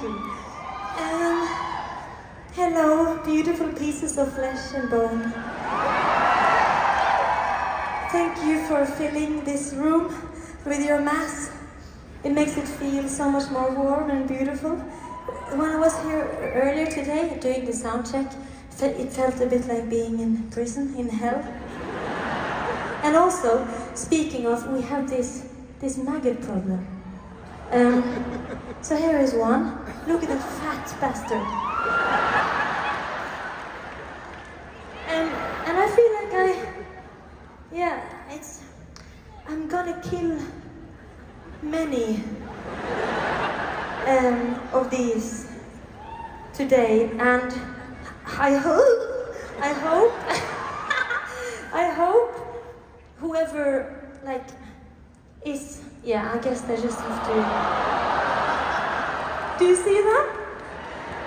you. Hello, beautiful pieces of flesh and bone. Thank you for filling this room with your mass. It makes it feel so much more warm and beautiful. When I was here earlier today doing the sound check, it felt a bit like being in prison, in hell. And also, speaking of, we have this maggot problem. So here is one. Look at that fat bastard. And I feel like I'm gonna kill many of these today, and I hope whoever is, I guess they just have to. Do you see them?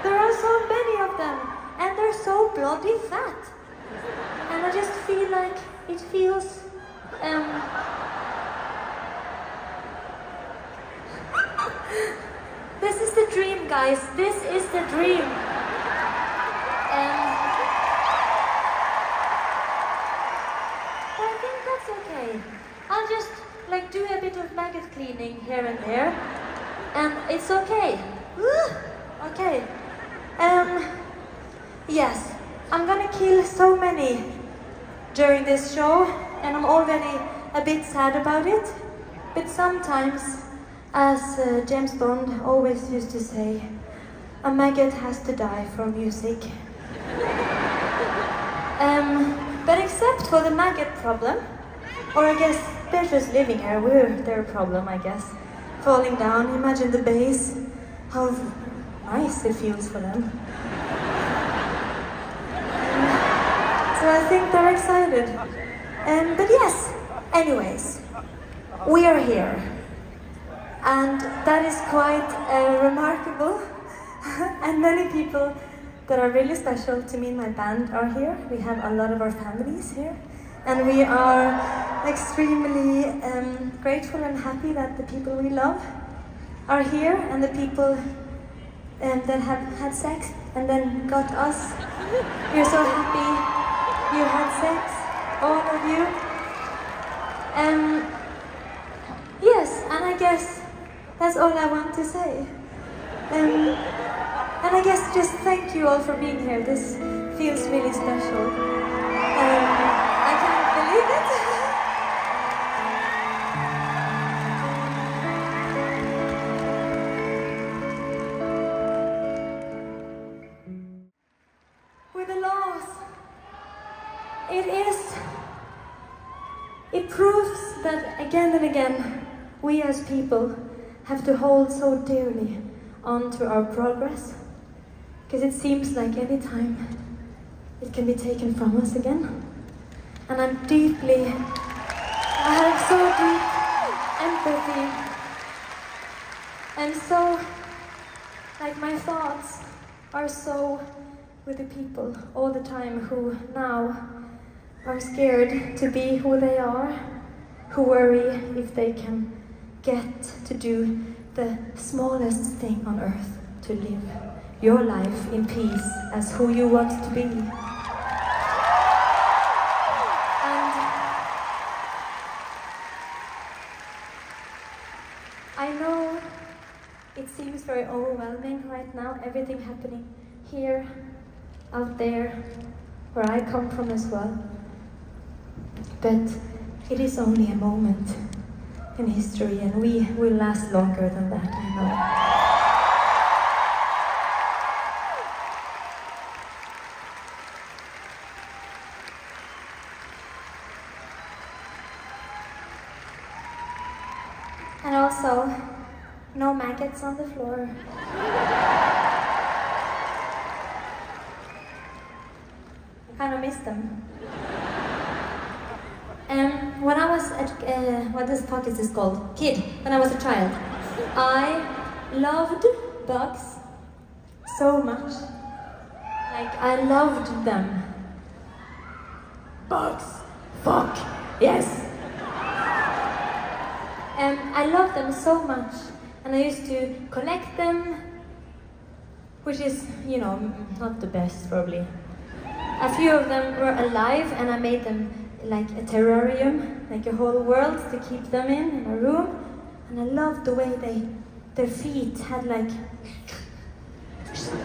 There are so many of them, and they're so bloody fat. And I just feel like it feels, this is the dream, guys. This is the dream. I think that's okay. I'll just do a bit of maggot cleaning here and there, and it's okay. Okay. Yes, I'm gonna kill so many during this show, and I'm already a bit sad about it. But sometimes, as James Bond always used to say, a maggot has to die for music. But except for the maggot problem, or I guess they're just living here, we're their problem, I guess. Falling down, imagine the bass, how nice it feels for them. So I think they're excited. But yes, anyways, we are here. And that is quite remarkable. And many people that are really special to me and my band are here. We have a lot of our families here. And we are extremely grateful and happy that the people we love are here, and the people that have had sex and then got us. We're so happy you had sex, all of you. Yes, and I guess that's all I want to say. And I guess just thank you all for being here. This feels really special. I can't believe it. With the loss, it proves that again and again, we as people have to hold so dearly on to our progress, because it seems like any time it can be taken from us again. And I have so deep empathy, and so, my thoughts are so with the people all the time who now are scared to be who they are, who worry if they can get to do the smallest thing on earth, to live your life in peace as who you want to be. And I know it seems very overwhelming right now, everything happening here, out there, where I come from as well. But it is only a moment in history, and we will last longer than that, I know. And also, no maggots on the floor. I kind of miss them. When I was what this podcast is called, when I was a child, I loved bugs so much. I loved them. Bugs, fuck, yes. I loved them so much, and I used to collect them, which is, you know, not the best probably. A few of them were alive and I made them like a terrarium, like a whole world to keep them in a room. And I loved the way their feet had like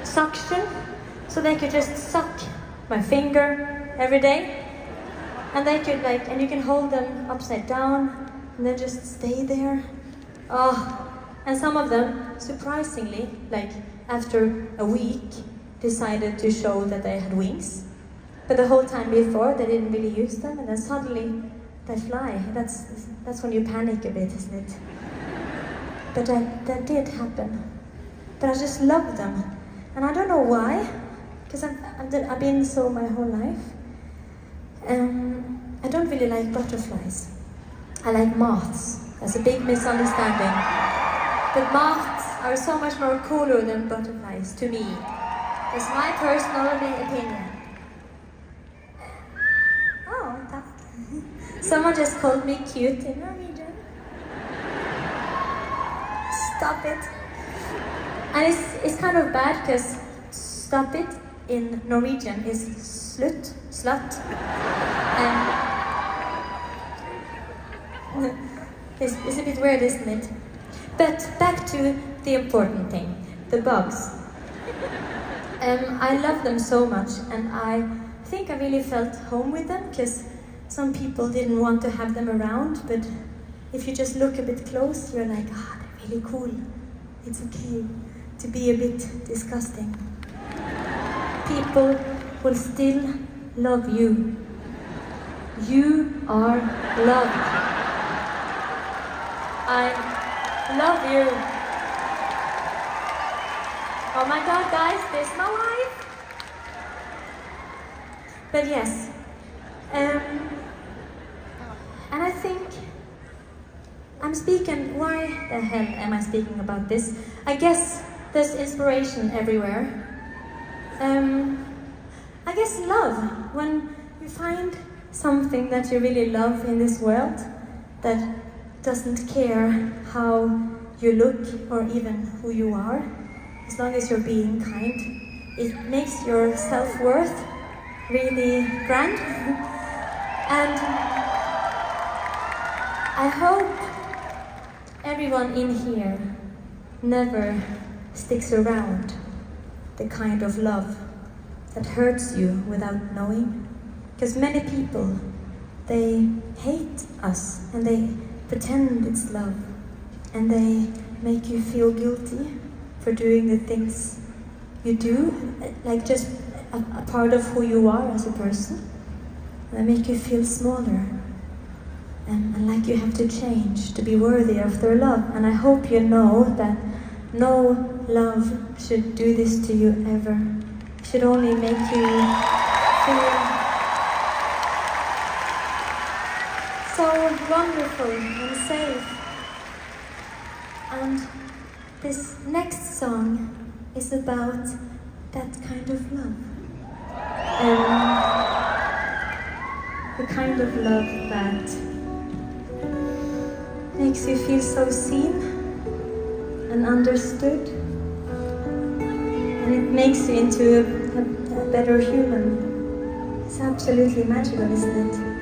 suction, so they could just suck my finger every day. And they could like, and you can hold them upside down and then just stay there. Oh, and some of them, surprisingly, like after a week, decided to show that they had wings. But the whole time before, they didn't really use them, and then suddenly they fly. That's when you panic a bit, isn't it? But that did happen. But I just love them. And I don't know why, because I've been so my whole life. I don't really like butterflies. I like moths. That's a big misunderstanding. But moths are so much more cooler than butterflies to me. That's my personal opinion. Oh, that. Someone just called me cute in Norwegian. Stop it. And it's kind of bad because stop it in Norwegian is slut. It's a bit weird, isn't it? But back to the important thing, the bugs. I love them so much, and I think I really felt home with them, because some people didn't want to have them around, but if you just look a bit close, you're like, ah, they're really cool. It's okay to be a bit disgusting. People will still love you. You are loved. I love you. Oh my God, guys, this is my life. But yes, and I think I'm speaking, why the hell am I speaking about this? I guess there's inspiration everywhere. I guess love, when you find something that you really love in this world, that doesn't care how you look or even who you are, as long as you're being kind, it makes your self-worth really grand. And I hope everyone in here never sticks around the kind of love that hurts you without knowing. Because many people, they hate us and they pretend it's love, and they make you feel guilty for doing the things you do, like just a part of who you are as a person. They make you feel smaller, and like you have to change to be worthy of their love. And I hope you know that no love should do this to you ever. It should only make you feel so wonderful and safe. And this next song is about that kind of love. The kind of love that makes you feel so seen and understood. And it makes you into a better human. It's absolutely magical, isn't it?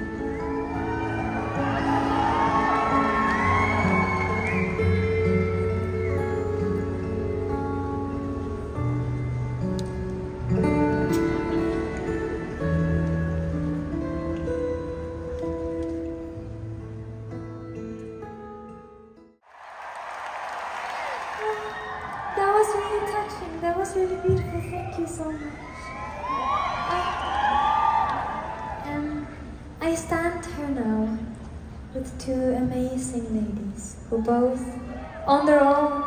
That was really touching. That was really beautiful. Thank you so much. I stand here now with two amazing ladies who both, on their own,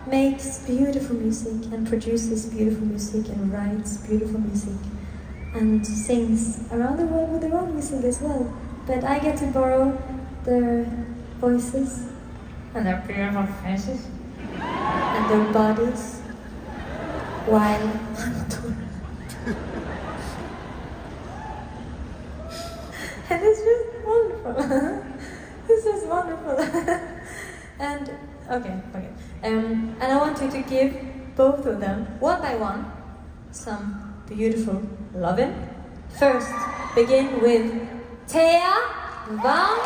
makes beautiful music and produces beautiful music and writes beautiful music and sings around the world with their own music as well. But I get to borrow their voices and their beautiful faces and their bodies while I'm touring. And it's just wonderful. This is wonderful. And okay. And I want you to give both of them, one by one, some beautiful lovin'. First, begin with Thea Amalie.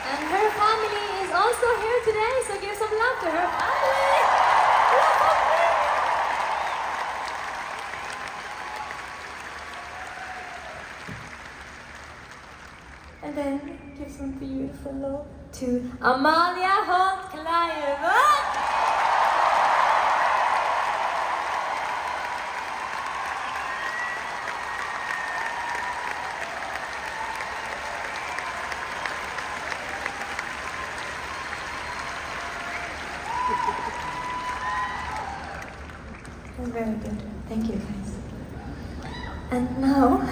And her family is also here today, so give some love to her family. And then give some beautiful love to Amalie Thea. Very good. Thank you, guys. And now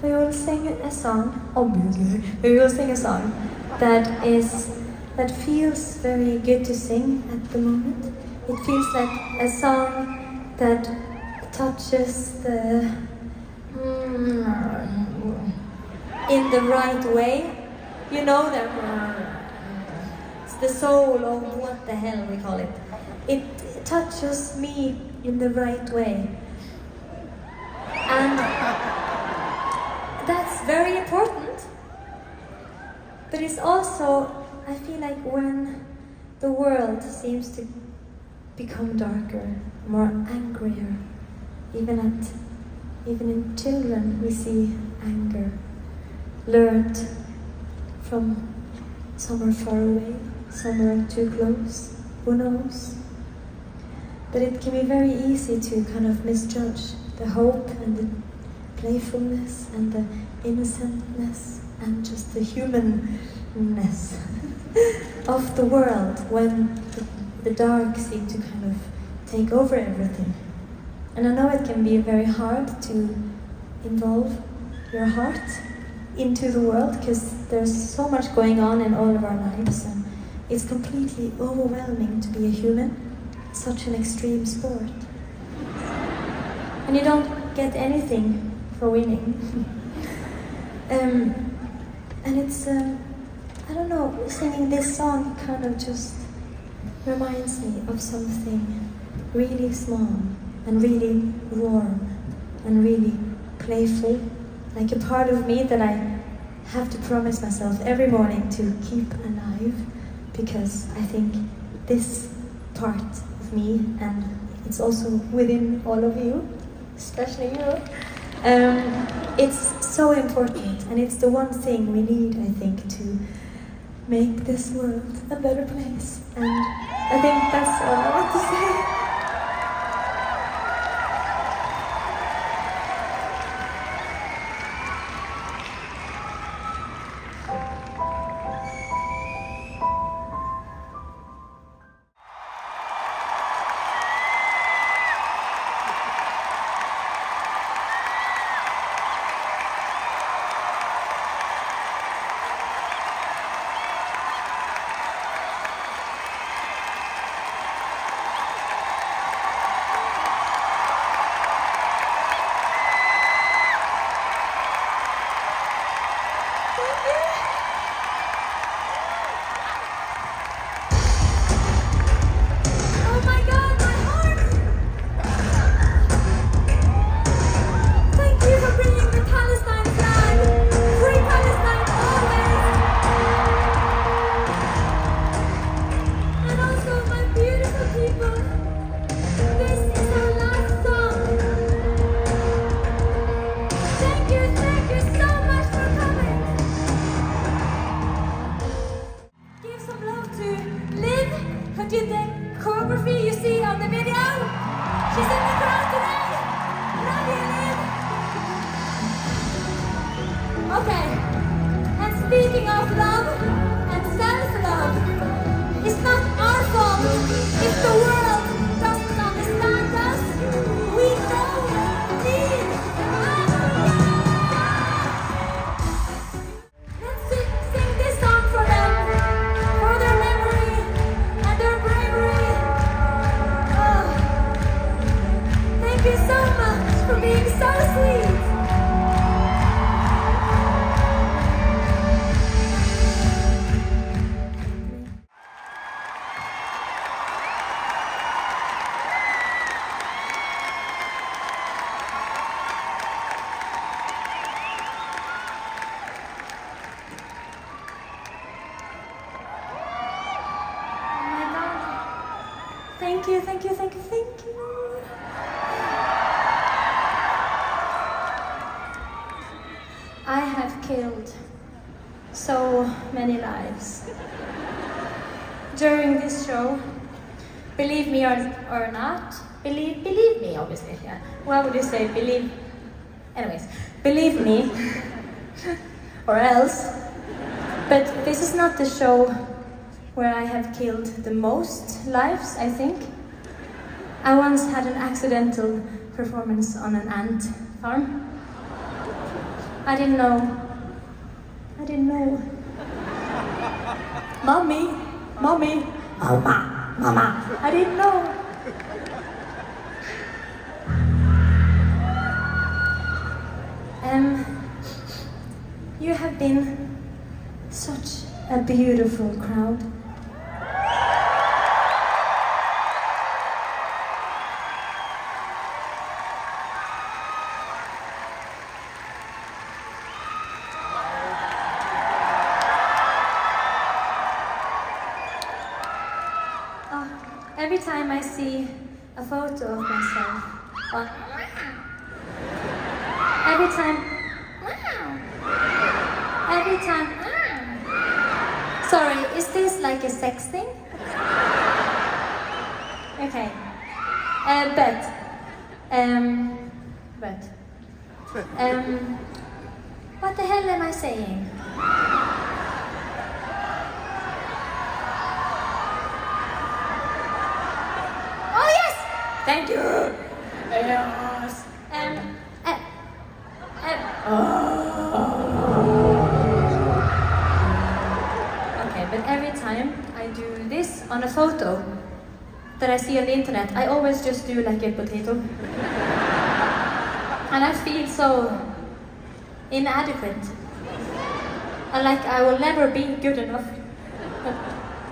we will sing a song. Obviously, we will sing a song that feels very good to sing at the moment. It feels like a song that touches the in the right way. You know that it's the soul of what the hell we call it. It touches me in the right way. And that's very important. But it's also, I feel like when the world seems to become darker, more angrier, even in children we see anger, learned from somewhere far away, somewhere too close, who knows? But it can be very easy to kind of misjudge the hope and the playfulness and the innocentness and just the humanness of the world when the dark seems to kind of take over everything. And I know it can be very hard to involve your heart into the world because there's so much going on in all of our lives and it's completely overwhelming to be a human. Such an extreme sport. And you don't get anything for winning. And it's, I don't know, singing this song kind of just reminds me of something really small and really warm and really playful. Like a part of me that I have to promise myself every morning to keep alive because I think this part of me, and it's also within all of you, especially you, it's so important and it's the one thing we need, I think, to make this world a better place. And I think that's all I want to say. Okay, and speaking of love and self-love, it's not our fault if the world doesn't understand us. We don't need Let's sing this song for them, for their memory and their bravery. Oh, thank you so much for being so sweet. Thank you, thank you, thank you, thank you. I have killed so many lives during this show. Believe me or not, believe me, obviously, yeah. Why would you say believe? Anyways, believe me, or else. But this is not the show where I have killed the most lives, I think. I once had an accidental performance on an ant farm. I didn't know. Mommy, mama, I didn't know. You have been such a beautiful crowd. Every time I see a photo of myself, every time, sorry, is this like a sex thing? Okay, what the hell am I saying? Thank you. Yes. Okay, but every time I do this on a photo that I see on the internet, I always just do like a potato. And I feel so inadequate. And like I will never be good enough. But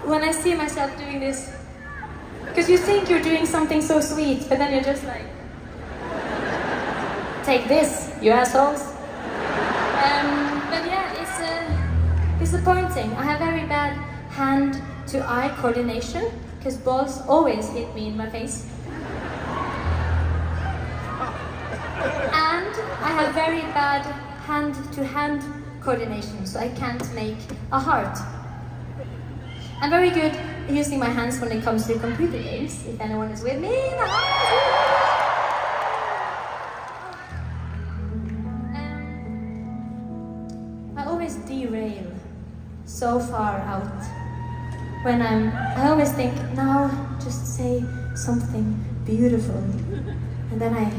when I see myself doing this, because you think you're doing something so sweet, but then you're just like, take this, you assholes. But yeah, it's disappointing. I have very bad hand-to-eye coordination, because balls always hit me in my face. And I have very bad hand-to-hand coordination, so I can't make a heart. I'm very good at using my hands when it comes to computer games, if anyone is with me in the house. I always derail so far out. When I always think, now just say something beautiful. And then I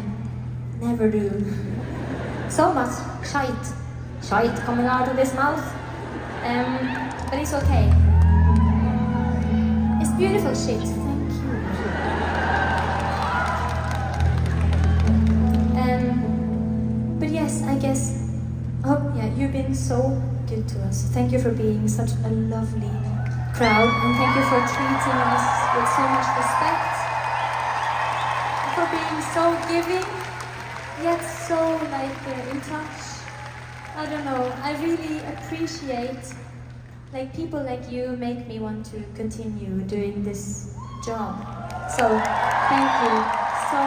never do. So much shite coming out of this mouth. But it's okay. It's beautiful shit, thank you. But yes, I guess, oh yeah, you've been so good to us. Thank you for being such a lovely crowd, and thank you for treating us with so much respect, for being so giving, yet so in touch. I don't know, I really appreciate people like you make me want to continue doing this job. So, thank you so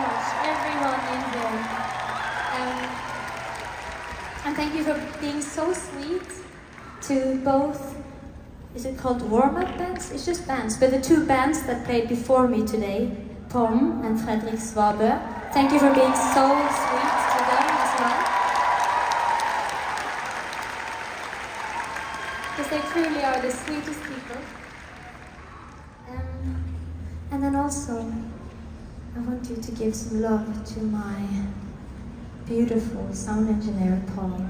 much, everyone in here. And thank you for being so sweet to both, is it called warm-up bands? It's just bands, but the two bands that played before me today, Tom and Fredrik Svabe. Thank you for being so sweet to them as well. Because they truly are the sweetest people. And then also, I want you to give some love to my beautiful sound engineer, Paul.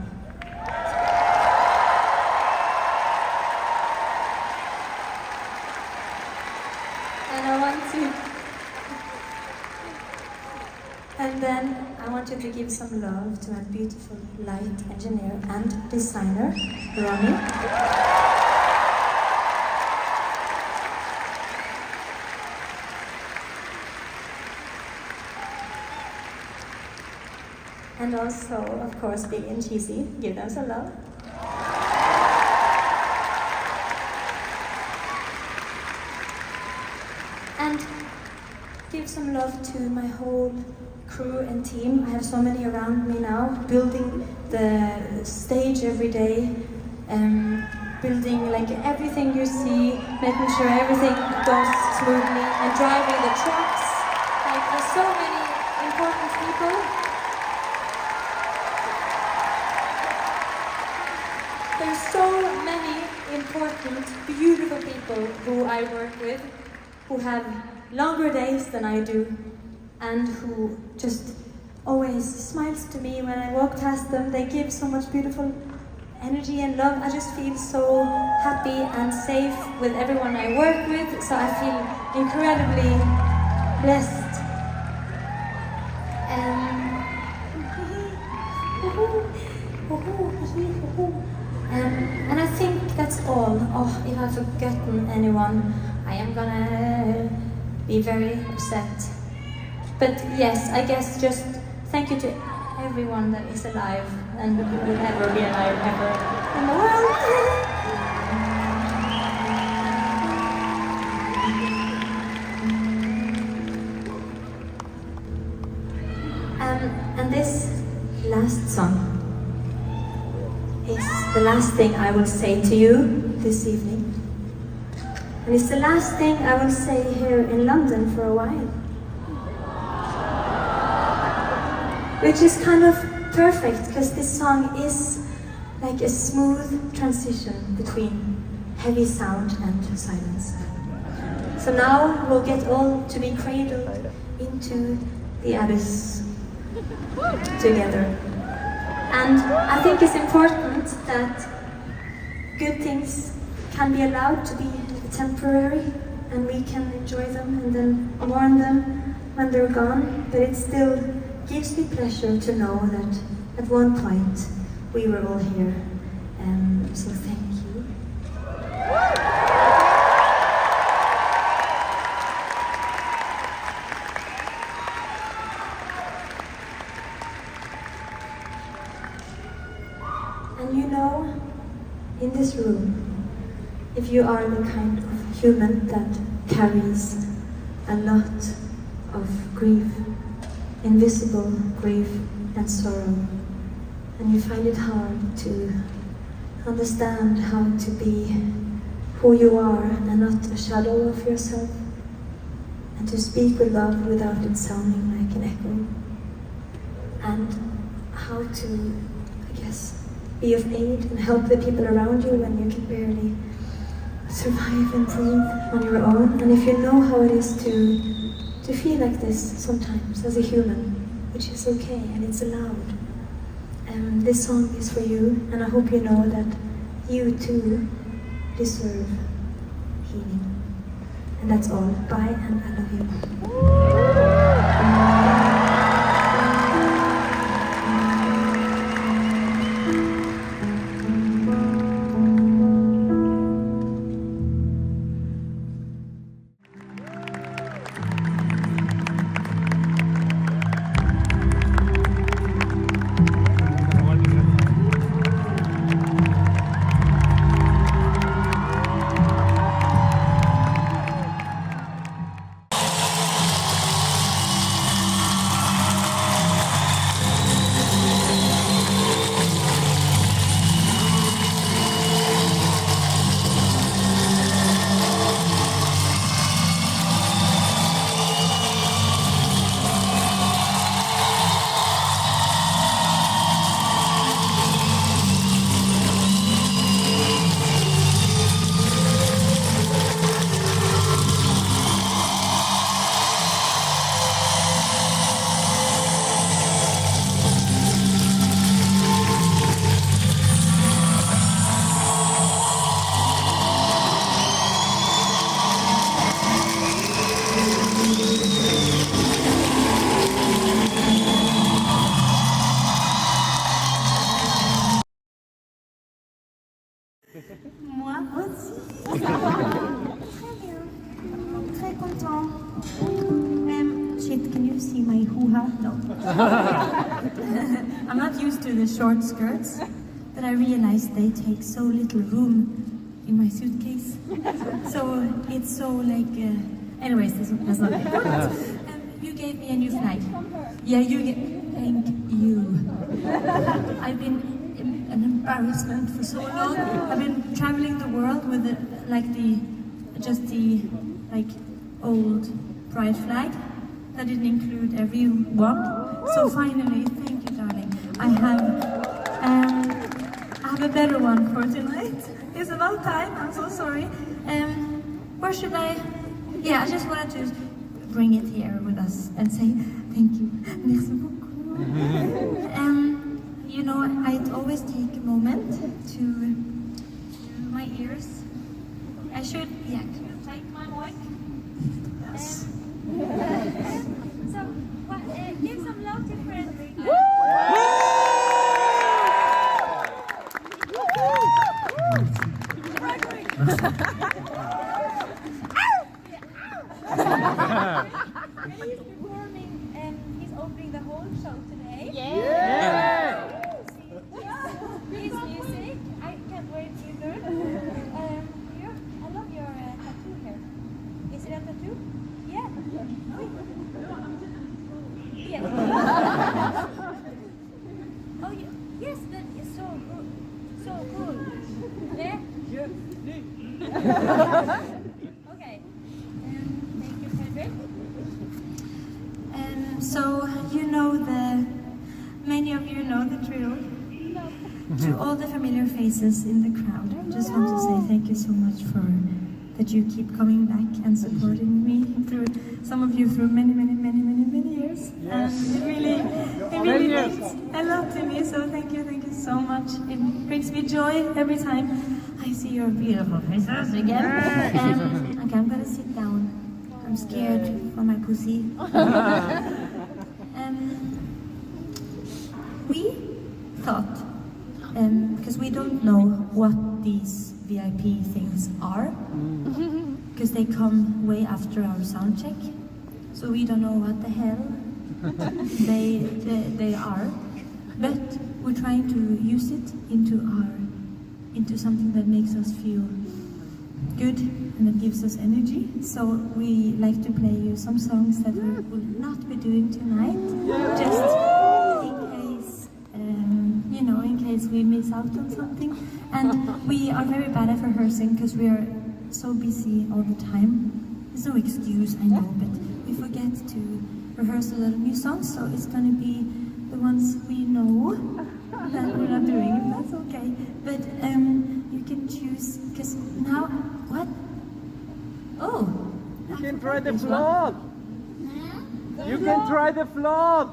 And then I want you to give some love to my beautiful light engineer and designer, Ronnie. And also, of course, Big and Cheesy. Give them some love. And my whole crew and team. I have so many around me now, building the stage every day, building like everything you see, making sure everything goes smoothly, and driving the trucks. Like there's so many important people. There's so many important, beautiful people who I work with, who have longer days than I do, and who just always smiles to me when I walk past them. They give so much beautiful energy and love. I just feel so happy and safe with everyone I work with, so I feel incredibly blessed. And I think that's all. Oh, if I've forgotten anyone, I am gonna be very upset. But yes, I guess just thank you to everyone that is alive and will never be alive ever in the world. And this last song is the last thing I will say to you this evening. And it's the last thing I will say here in London for a while. Which is kind of perfect, because this song is like a smooth transition between heavy sound and silence. So now we'll get all to be cradled into the abyss together. And I think it's important that good things can be allowed to be temporary, and we can enjoy them and then mourn them when they're gone, but it still gives me pleasure to know that at one point we were all here. So thank you. And you know, in this room, if you are the kind of human that carries a lot of grief, invisible grief and sorrow, and you find it hard to understand how to be who you are and not a shadow of yourself, and to speak with love without it sounding like an echo, and how to, I guess, be of aid and help the people around you when you can barely survive and breathe on your own. And if you know how it is to feel like this sometimes as a human, which is okay and it's allowed, this song is for you, and I hope you know that you too deserve healing. And that's all. Bye, and I love you. Moi aussi. Très bien. Très content. Shit, can you see my hoo-ha? No. I'm not used to the short skirts, but I realized they take so little room in my suitcase. So it's so like... anyways, that's not important. you gave me a new flag. Yeah, thank you. I've been an embarrassment for so long. I've been traveling the world with the old pride flag that didn't include everyone. So finally, thank you, darling. I have a better one for tonight. It's about time. I'm so sorry. Where should I? Yeah, I just wanted to bring it here with us and say thank you. Merci beaucoup. You know, I'd always take a moment to my ears. I should, yeah, take my mic. So, give some love to Fredrik. He's performing and he's opening the whole show today. Yeah! His music, I can't wait either. I love your tattoo here. Is it a tattoo? Yeah. Yes. Oh, yes, that is so good. So cool. Yeah? Okay. Thank you, Fredrik. So, you know many of you know the drill. To all the familiar faces in the crowd, I just want to say thank you so much for that you keep coming back and supporting me through, some of you through many years. And it really means a lot to me, so thank you so much. It brings me joy every time I see your beautiful faces again. Okay, I'm gonna sit down. I'm scared for my pussy. We thought, because we don't know what these VIP things are, because they come way after our sound check, so we don't know what the hell they are, but we're trying to use it into something that makes us feel good and that gives us energy. So we like to play you some songs that we will not be doing tonight, just in case we miss out on something. And we are very bad at rehearsing because we are so busy all the time. There's no excuse, I know, but we forget to rehearse a lot of new songs, so it's going to be the ones we know that we're not doing. That's okay. But you can choose, because now, what? Oh! You can try the flood! You can try the flood!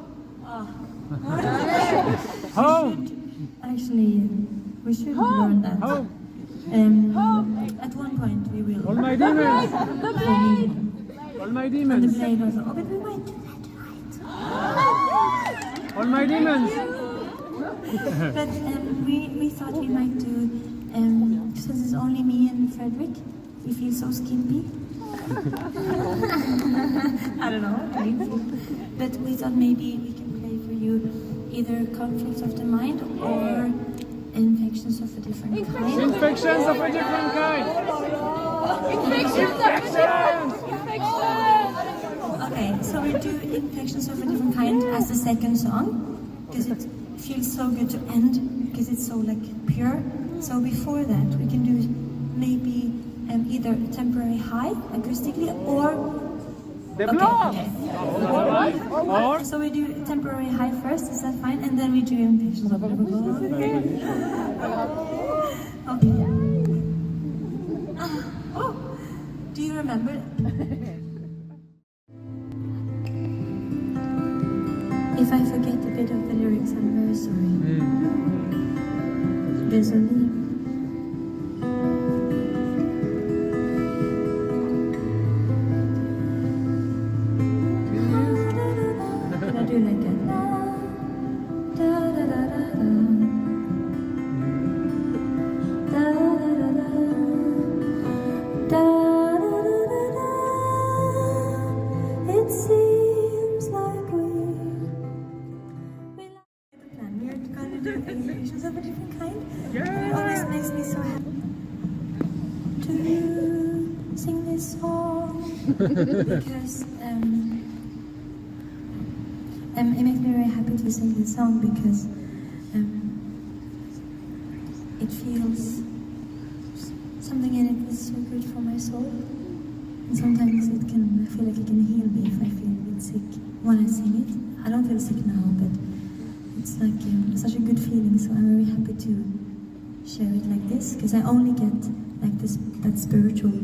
Home! We should learn that. Home! At one point we will. All my demons! All my And the demons! play goes, oh, but we might do that tonight. All my demons! But we thought we might do, since it's only me and Fredrik, we feel so skimpy. I don't know, maybe. But we thought maybe we can play for you either conflicts of the mind or infections of a different kind. Infections of a different kind! Infections! Okay, so we do infections of a different kind as the second song, because it feels so good to end, because it's so pure. So before that, we can do maybe either temporary high acoustically or The blood! Or so we do temporary high first, is that fine? And then we do infections of a different kind. Okay. Oh, do you remember? If I forget a bit of the lyrics, I'm very sorry. Désolé. Can I do like a da da da da da da da da da da. It seems like we like the plan. We're gonna do animations of a different kind. It always makes me so happy to sing this song because sing this song because it feels something in it is so good for my soul. And sometimes I feel like it can heal me if I feel a bit sick when I sing it. I don't feel sick now, but it's like such a good feeling, so I'm very happy to share it like this, because I only get like that spiritual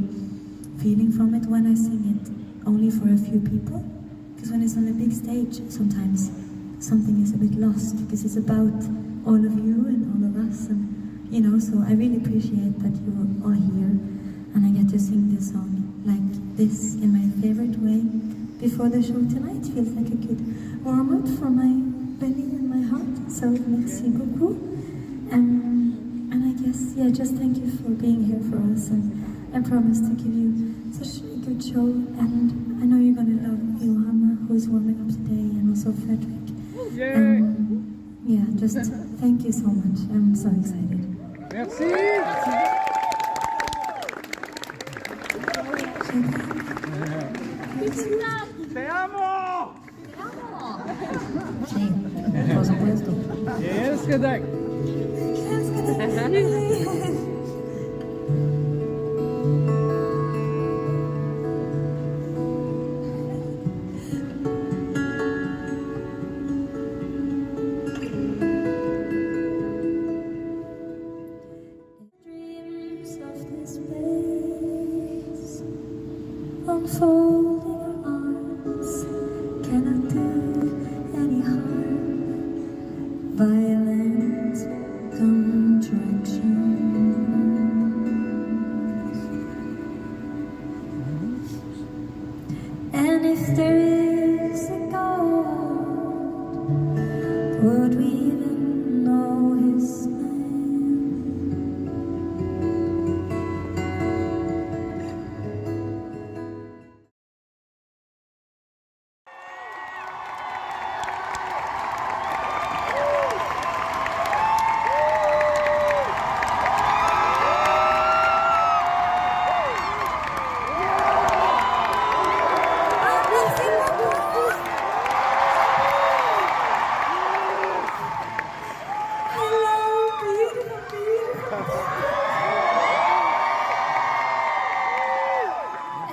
feeling from it when I sing it only for a few people. Because when it's on a big stage, sometimes something is a bit lost, because it's about all of you and all of us, and you know, so I really appreciate that you're all here, and I get to sing this song like this in my favorite way before the show tonight. Feels like a good warm-up for my belly and my heart, so merci beaucoup. And I guess, yeah, just thank you for being here for us, and I promise to give you such a good show, and I know you're gonna love Johanna, who is warming up today, and also Frederick. Yeah, just thank you so much. I'm so excited. Merci. Te amo. Sí, por supuesto. Älskar dig. Dreams of this place, unfolding our arms, cannot do any harm. Violent contractions. And if there is a God, would we even know his name?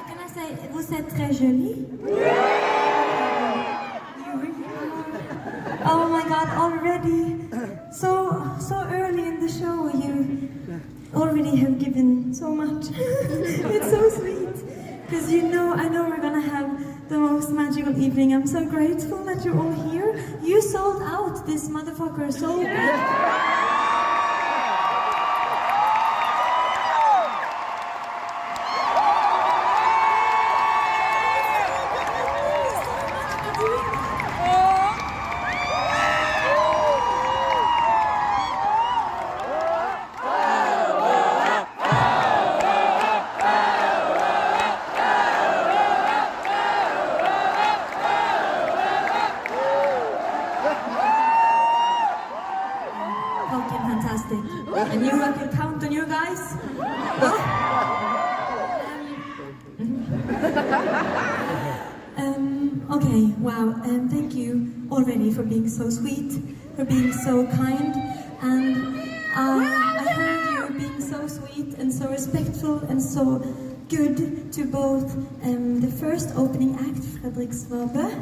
Can I say, vous êtes très jolie? Oh my God, already so early in the show, you already have given so much. It's so sweet, because I know we're gonna have the most magical evening. I'm so grateful that you're all here. You sold out this motherfucker so good. Fucking fantastic. And you, I can count on you guys. Okay, wow. Thank you already for being so sweet, for being so kind, and I heard you being so sweet and so respectful and so good to both the first opening act, Fredrik Svabe.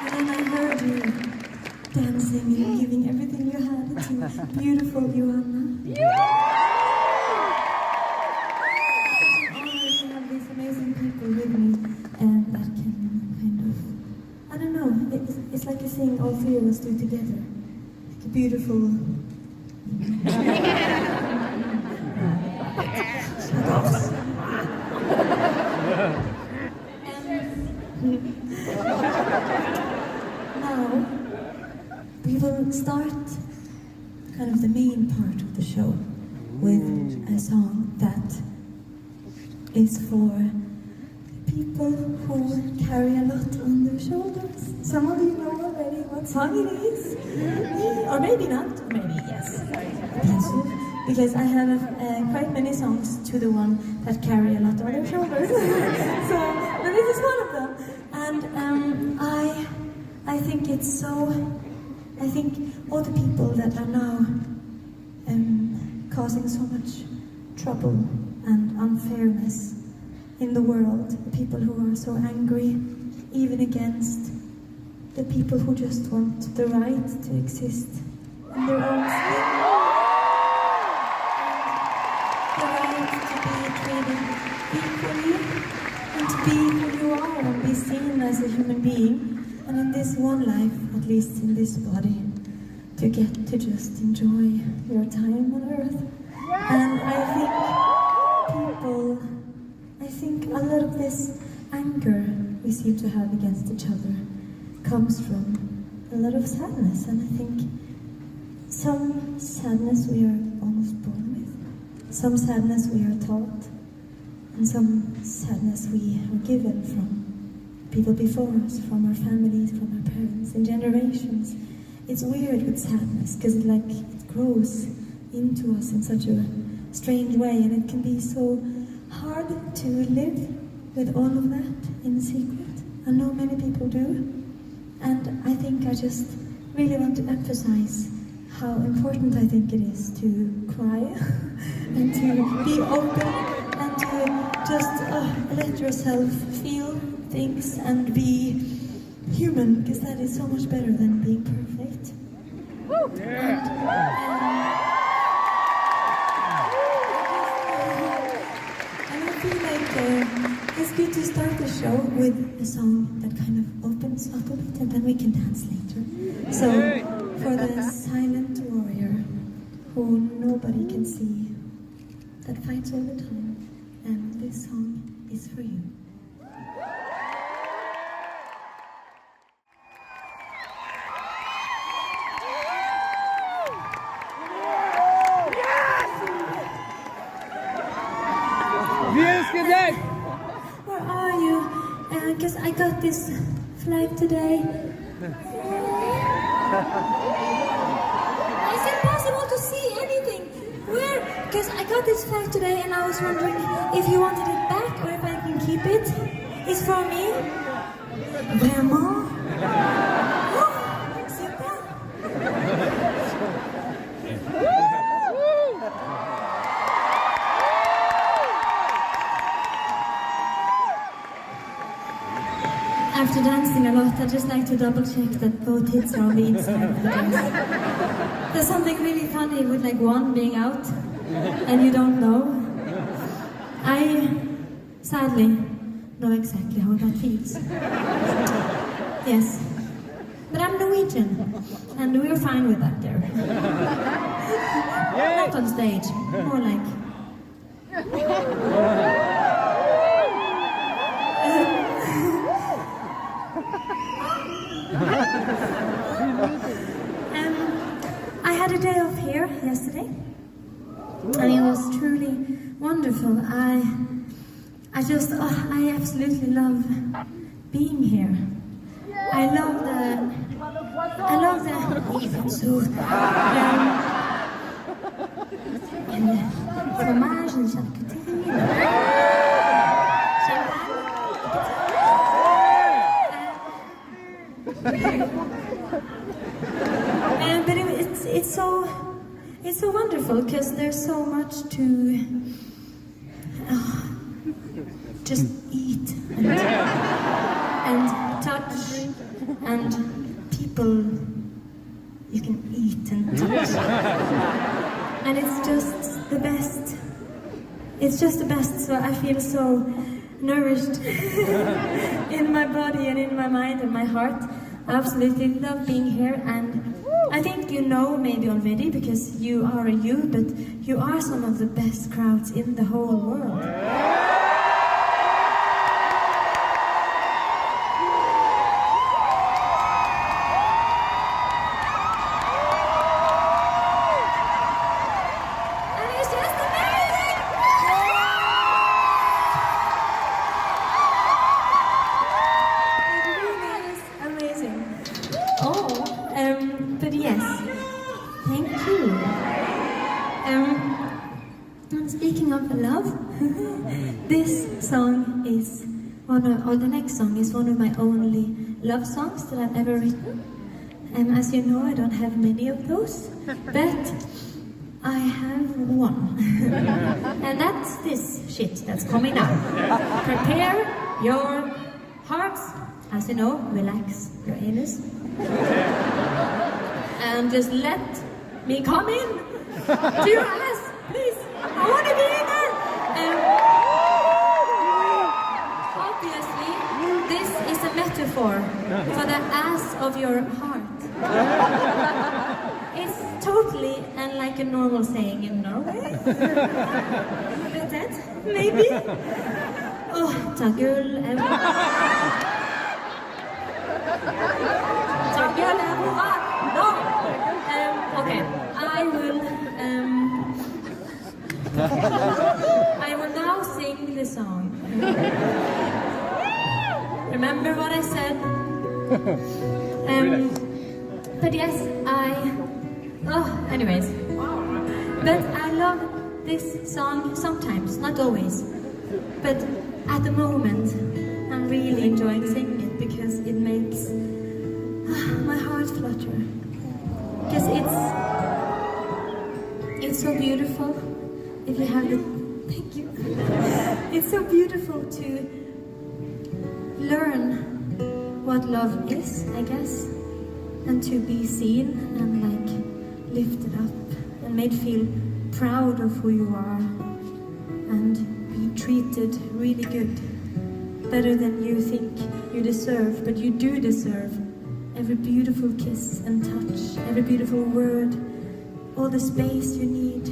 And then I heard you dancing and giving everything you had to beautiful Johanna. It's an honor to have these amazing people with me, and that can kind of, I don't know, it's like a thing all three of us do together. Like a beautiful... Now, we will start kind of the main part of the show with a song that is for the people who carry a lot on their shoulders. Some of you know already what song it is. Or maybe not, or maybe yes. Because I have quite many songs to the one that carry a lot on their shoulders. So, but this is one of them. And I think it's so, I think all the people that are now causing so much trouble and unfairness in the world, the people who are so angry, even against the people who just want the right to exist in their own skin, the right to be treated equally, and to be who you are and be seen as a human being, and in this one life, at least in this body, to get to just enjoy your time on earth. And I think a lot of this anger we seem to have against each other comes from a lot of sadness, and I think some sadness we are almost born with, some sadness we are taught, and some sadness we are given from people before us, from our families, from our parents, in generations. It's weird with sadness, because it grows into us in such a strange way, and it can be so hard to live with all of that in secret. I know many people do, and I think I just really want to emphasize how important I think it is to cry and to be open and to just let yourself feel things and be human, because that is so much better than being perfect. And I feel like it's good to start the show with a song that kind of opens up a bit, and then we can dance later. So, for the silent warrior who nobody can see, that fights all the time, and this song is for you. Where are you? Because I got this flight today. Is it possible to see anything? Where? Because I got this flight today and I was wondering if you wanted it back or if I can keep it. It's for me. Vraiment? Oh, super. After dancing a lot, I just like to double check that both hits are on the inside of the dress. There's something really funny with one being out and you don't know. I sadly know exactly how that feels. Yes. But I'm Norwegian and we're fine with that there. Not on stage, more like... I had a day off here yesterday, and it was truly wonderful. I absolutely love being here. I love the even so, and the fromage and charcuterie. But it's so wonderful because there's so much to just eat and touch and people you can eat and touch, and it's just the best. It's just the best. So I feel so nourished in my body and in my mind and my heart. I absolutely love being here, and I think you know maybe already because you are but you are some of the best crowds in the whole world. And it's just amazing! It really is amazing. Oh, but yes, thank you. And speaking of love, this song is the next song is one of my only love songs that I've ever written. As you know, I don't have many of those, but I have one. And that's this shit that's coming now. Prepare your hearts, as you know, relax your anus. And just let me come in to your ass, please. I want to be in there. Obviously, this is a metaphor for the ass of your heart. It's totally unlike a normal saying in Norway. But that, maybe? Oh, tagull. Tagull. No. Okay, I will now sing the song. Remember what I said? But yes, anyways. But I love this song sometimes, not always. But at the moment, I'm really enjoying singing it because it makes my heart flutter. Because it's so beautiful. If you have the, thank you. It's so beautiful to learn what love is, I guess, and to be seen and like lifted up and made feel proud of who you are and be treated really good, better than you think you deserve, but you do deserve every beautiful kiss and touch, every beautiful word, all the space you need.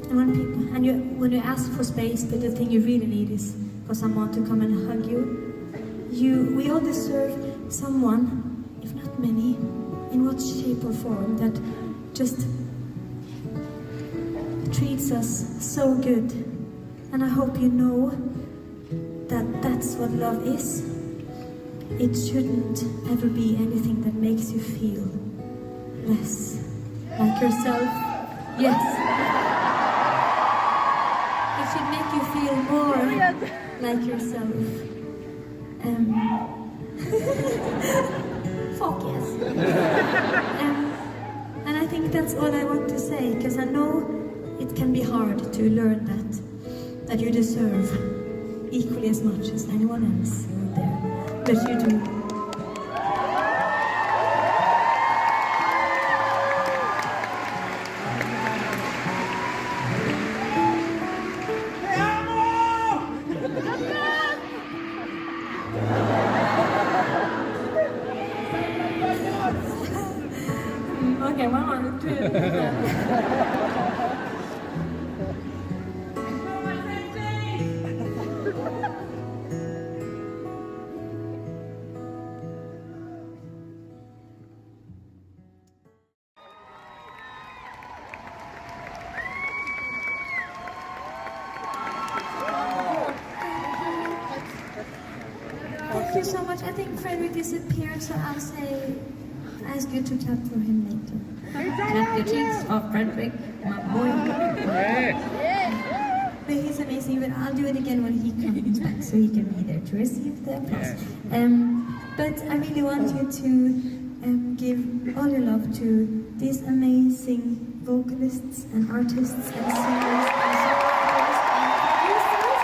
And when you ask for space, but the thing you really need is for someone to come and hug you. We all deserve someone, if not many, in what shape or form, that just treats us so good. And I hope you know that that's what love is. It shouldn't ever be anything that makes you feel less like yourself. Yes. It should make you feel more like yourself. Fuck yes. And I think that's all I want to say, because I know it can be hard to learn that you deserve equally as much as anyone else out there. But you do. Okay, one more. Thank you so much. I think Frederick disappeared, so I'll ask you to clap for him later. Clap the cheeks of Frederick, my boy. But he's amazing, but I'll do it again when he comes back, so he can be there to receive the applause. But I really want you to give all your love to these amazing vocalists and artists and singers and songwriters and producers.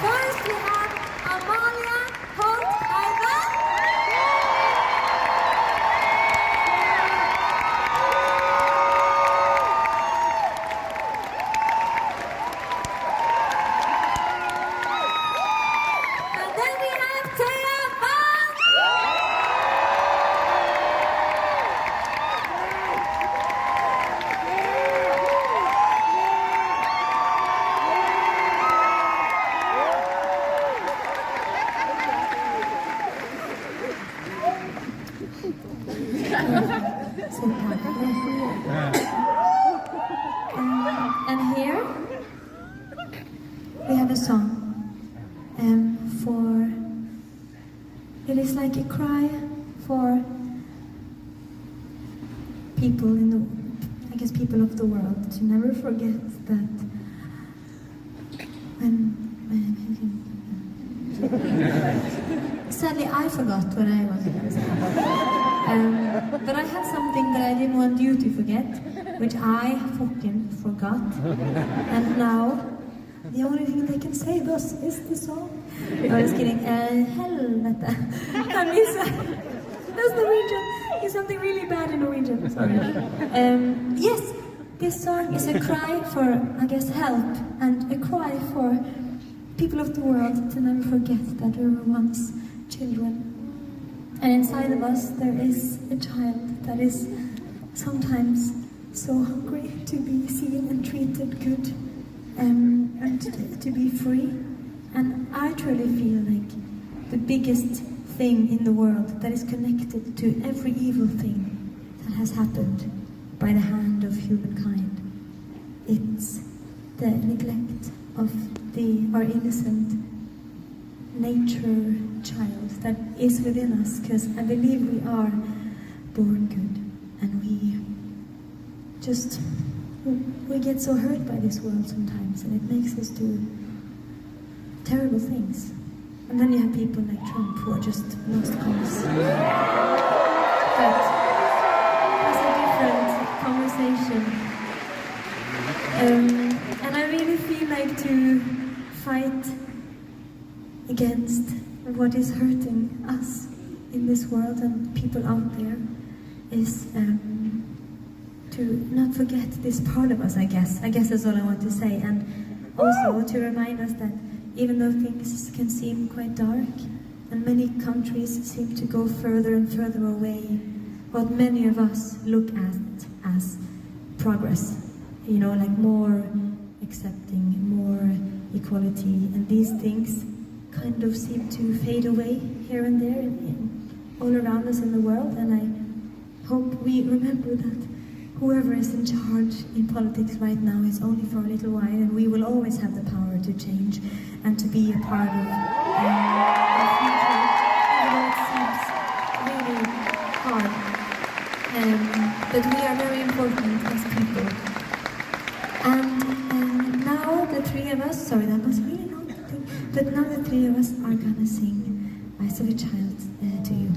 First we have Amalie Thea. And then we have Thea Amalie. And here we have a song it is like a cry for people people of the world, to never forget that when I forgot what I was going to say. But I have something that I didn't want you to forget, which I fucking forgot. And now, the only thing they can save us is the song. I was kidding. Helvete. That means that's Norwegian. It's something really bad in Norwegian. Sorry. Yes, this song is a cry for, I guess, help, and a cry for people of the world to never forget that we were once children. And inside of us there is a child that is sometimes so hungry to be seen and treated good, and to be free. And I truly feel like the biggest thing in the world that is connected to every evil thing that has happened by the hand of humankind, it's the neglect of our innocent nature child that is within us, because I believe we are born good, and we get so hurt by this world sometimes, and it makes us do terrible things. And then you have people like Trump who are just lost cause. But that's a different conversation. And I really feel like to fight against what is hurting us in this world and people out there is to not forget this part of us, I guess. I guess that's all I want to say. And also to remind us that even though things can seem quite dark and many countries seem to go further and further away, what many of us look at as progress, you know, like more accepting, more equality, and these things kind of seem to fade away here and there all around us in the world. And I hope we remember that whoever is in charge in politics right now is only for a little while, and we will always have the power to change and to be a part of our future, even though it seems really hard. But we are very important as people. And now the three of us, sorry, that was really long, but now the three of us are gonna sing Eyes of a Child to you.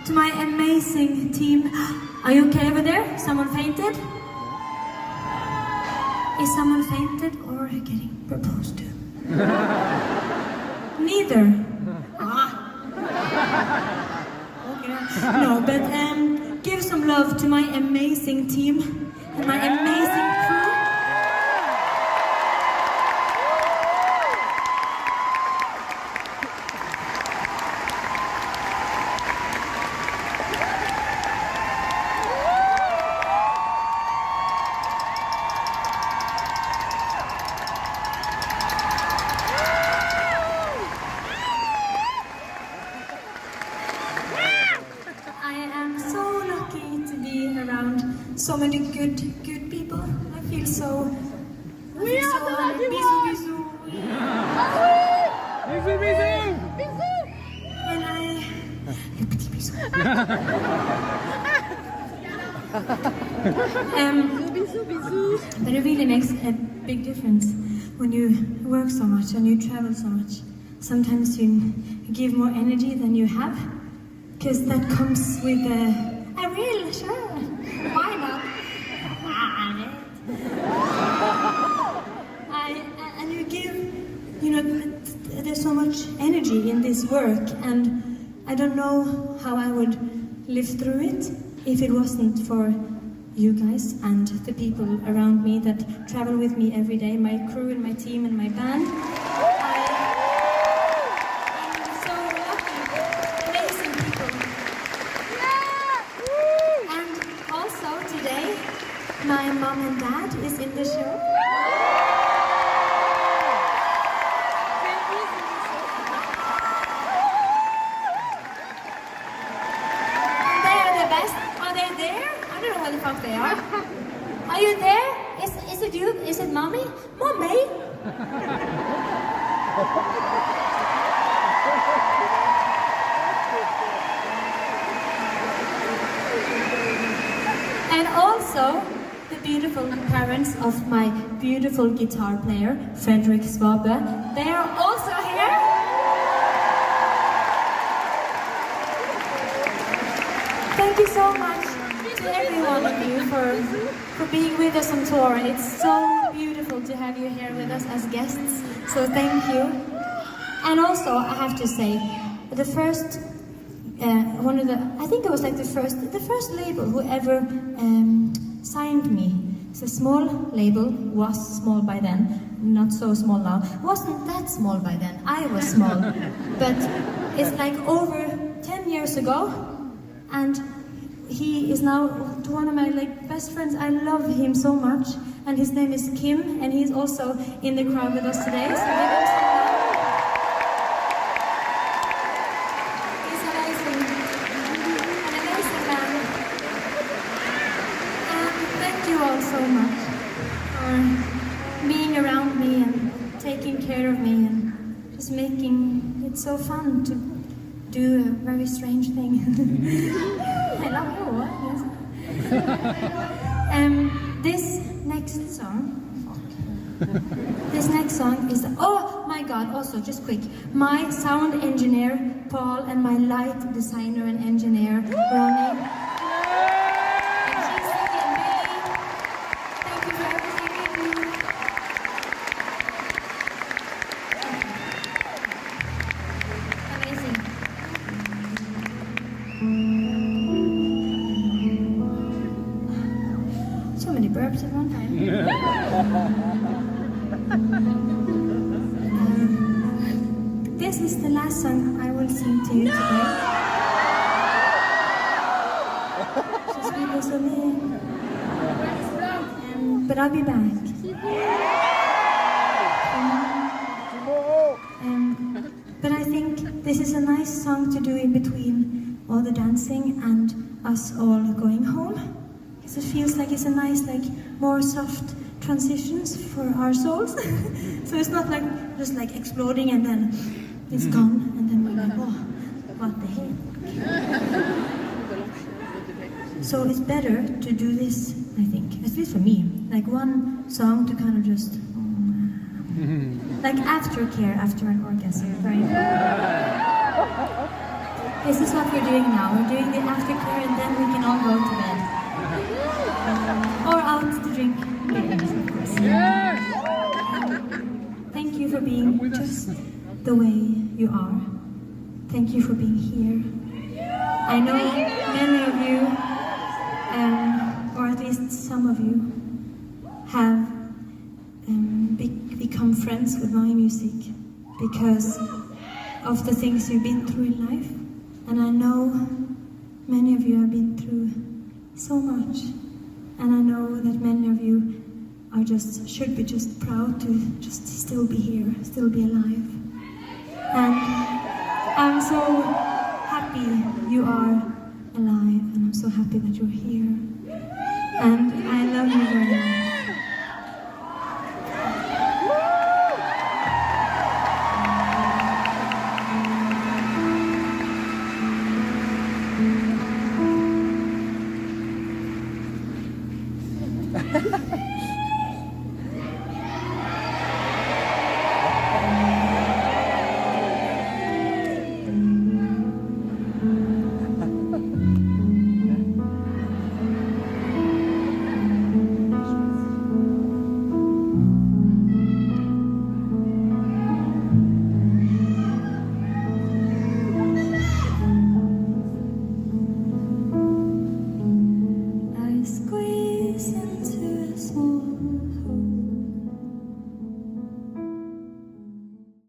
To my amazing team. Are you okay over there? Someone fainted? Is someone fainted or getting proposed to? Neither. Okay. No, but give some love to my amazing team and my amazing crew. So many good people. I feel so. We are the lucky ones. Bisou bisou. Bisou bisou. Bisou. And petit bisou. Bisou bisou. But it really makes a big difference when you work so much and you travel so much. Sometimes you give more energy than you have, because that comes with I will, sure. Why not? And you give, you know, there's so much energy in this work, and I don't know how I would live through it if it wasn't for you guys and the people around me that travel with me every day, my crew and my team and my band. I'm so lucky, amazing people. And also today, my mom and dad is in the show. o'clock they are. Are you there? Is it you? Is it mommy? Mommy? And also, the beautiful parents of my beautiful guitar player, Frederick Svabe. They are also here. Thank you so much to every one of you for being with us on tour. It's so beautiful to have you here with us as guests, so thank you. And also, I have to say, the first, I think it was like the first label who ever signed me. It's a small label, was small by then, not so small now. Wasn't that small by then, I was small. But it's like over 10 years ago, and he is now one of my best friends. I love him so much, and his name is Kim, and he's also in the crowd with us today. So give him some love. He's amazing, an amazing man. And thank you all so much for being around me and taking care of me and just making it so fun to do a very strange thing. I love you. This next song is, oh my god, also just quick, my sound engineer Paul and my light designer and engineer Ronnie. And she's singing really. Thank you for everything. Amazing. So many burps at one time. This is the last song I will sing to you today. Zou Bisou Biosou. But I'll be back. But I think this is a nice song to do in between all the dancing and us all going home. Because it feels like it's a nice, more soft transitions for our souls. So it's not like just exploding and then it's gone and then we're like, oh, what the heck? So it's better to do this, I think, at least for me, one song to kind of just, aftercare after an orgasm, right? This is what we're doing now. We're doing the aftercare and then we can all go to bed. Or out to drink beers, of course. Thank you for being just the way you are. Thank you for being here. I know many of you, or at least some of you, have become friends with my music because of the things you've been through in life. And I know many of you have been through so much. And I know that many of you are should be just proud to just still be here, still be alive. And I'm so happy you are alive, and I'm so happy that you're here. And I love you very much.